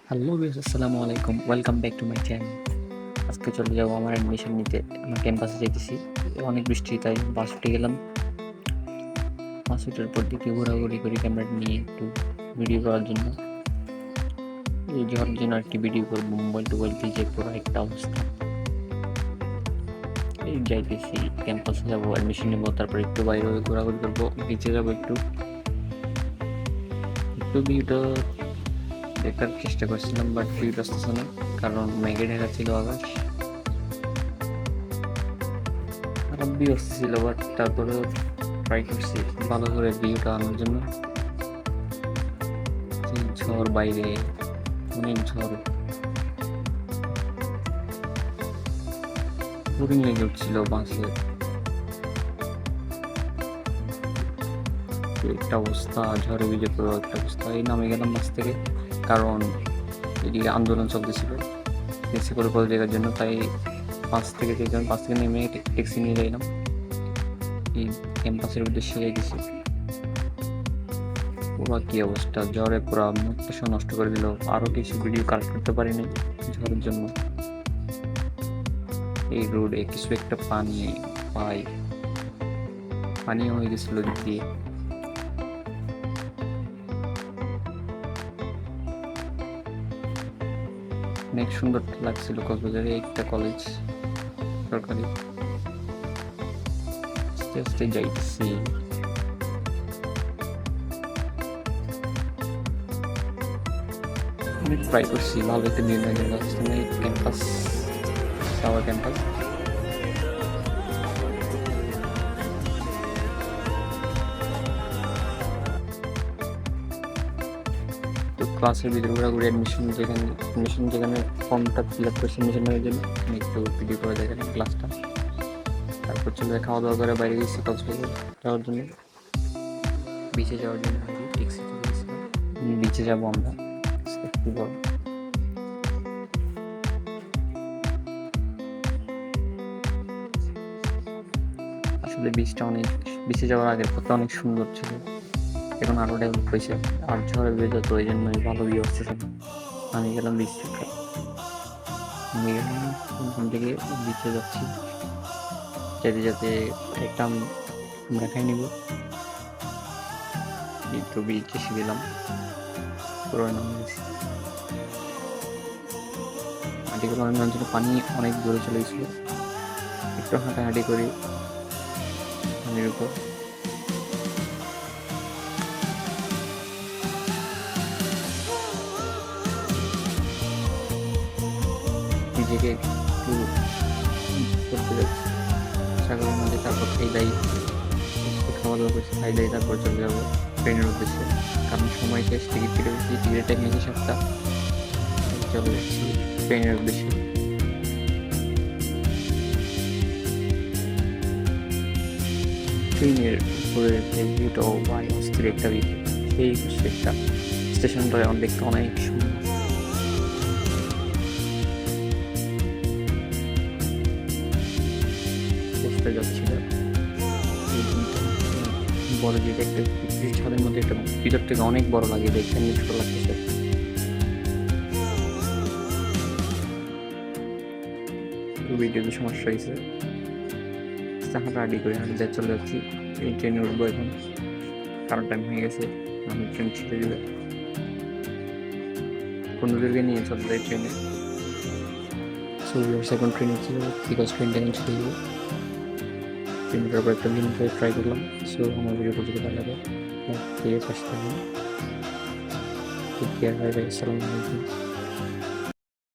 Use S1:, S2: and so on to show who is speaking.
S1: Hello viewers, আসসালামু আলাইকুম। Welcome back to my channel. আজকে চলে যাবো আমার অ্যাডমিশন নিতে। আমার ক্যাম্পাসে যাইতেছি। অনেক বৃষ্টি, তাই বাস উঠে গেলাম। বাস উঠার পর দিকে ঘোরাঘুরি করি ক্যামেরা নিয়ে একটু ভিডিও করার জন্য। এই ঝড়ের জন্য একটি ভিডিও করবো, মোবাইল টোবাইল ভিজে পুরো একটা অবস্থা। এই যাইতেছি, ক্যাম্পাসে যাবো, অ্যাডমিশন নেবো, তারপর একটু বাইরে ঘোরাঘুরি করবো, নিচে যাবো একটু একটু ভিউটা দেখার চেষ্টা করছিলাম, বাট ভিউটা আসতেছে না, কারণ মেঘে ঢাকা ছিল আকাশ। খারাপ ভিউ আসছিল, বাট তারপরেও ট্রাই করছি ভালো করে ভিউটা আনার জন্য। ঝড় বাইরে, অনেক ঝড়, বোরিং লেগে উঠছিল বাসে। একটা অবস্থা, ঝড়ে ভিজে পুরো একটা অবস্থা। এই নামে গেলাম বাস থেকে, কারণ এদিকে আন্দোলন চলতেছিল ট্যাক্সি করে কলেজের জন্য, তাই বাস থেকে নেমে ট্যাক্সি নিয়ে যাইলাম, এই ক্যাম্পাসের উদ্দেশ্যে যাইতেছি। পুরা কি অবস্থা, ঝড়ে পুরা মুখটা নষ্ট করে দিল। আরো কিছু ভিডিও কালেক্ট করতে পারিনি ঝড়ের জন্য। এই রোডে কিছু একটা পানি হয়ে গেছিল দিক দিয়ে। অনেক সুন্দর লাগছিল কক্সবাজারে একটা কলেজ, সরকারি। আস্তে আস্তে যাইতেছি। অনেক ট্রাই করছি ভালো একটা নির্ণয় ক্যাম্পাস, টাওয়ার ক্যাম্পাস। তো ক্লাসের ভিতরে ঘোরাঘুরি, অ্যাডমিশন যেখানে ফর্মটা ফিল আপ করছি অ্যাডমিশন নেওয়ার জন্য, আমি একটু ভিডিও করে দেখালাম ক্লাসটা। তারপর চলে খাওয়া দাওয়া করে বাইরে গেছি কক্সবাজার যাওয়ার জন্য, বিচে যাওয়ার জন্য। ট্যাক্সি চলে গেছিলাম, বিচে যাবো আমরা একটু পর। আসলে বিচে যাওয়ার আগের পথটা অনেক সুন্দর ছিল, এখন আরো ডেভেলপ হয়েছে। আর ঝড়ে ভেজা, তো এই জন্যই ভালো ভিউ আসতেছে। আমি গেলাম বিচ থেকে, ওখান থেকে বিচে যাচ্ছি, যেতে যেতে একটা আমরা খাই নিব। একটু বিচ এসে গেলাম, পুরো নামে গেছি। হাঁটিগুলো নামার জন্য পানি অনেক দূরে চলে গেছিল, একটু হাঁটাহাঁটি করি পানির উপর। নিজেকে একটু করতে যাচ্ছি সাগরের মধ্যে, তারপর খাওয়া দাওয়া করছি, তারপর চলে যাবো ট্রেনের উদ্দেশ্যে, কারণ সময় শেষ। টিকিটের টাইম নিয়েছি 7টা, চলে যাচ্ছি ট্রেনের উদ্দেশ্যে। ট্রেনের উপরে ভিউটাও ভাই অস্থির একটা ভিউ। সেই একটা স্টেশনটা এখন দেখতে অনেক সুন্দর। বসতে যাচ্ছিল বড়, যেটা একটা ছাদের মধ্যে, একটা ভিতর থেকে অনেক বড় লাগে, দেখতে অনেক ছোট লাগতেছে। ভিডিওতে সমস্যা হয়েছে, হাঁটাহাঁটি করে হাঁটতে চলে যাচ্ছি। এই ট্রেনে উঠবো এখন, কারণ টাইম হয়ে গেছে, আমি ট্রেন ছেড়ে দিবে। বন্ধুদেরকে নিয়ে চলে যাই ট্রেনে। এখন ট্রেনে ছিল, বিকজ ট্রেনটা এখন ছেড়ে দিবে। ট্রেনের তারপর একটা দিন ট্রাই করলাম। সো আমার ভিডিওটা যদি ভালো লাগে, ঠিক আছে, আসতে থাকুন। আসসালামু আলাইকুম।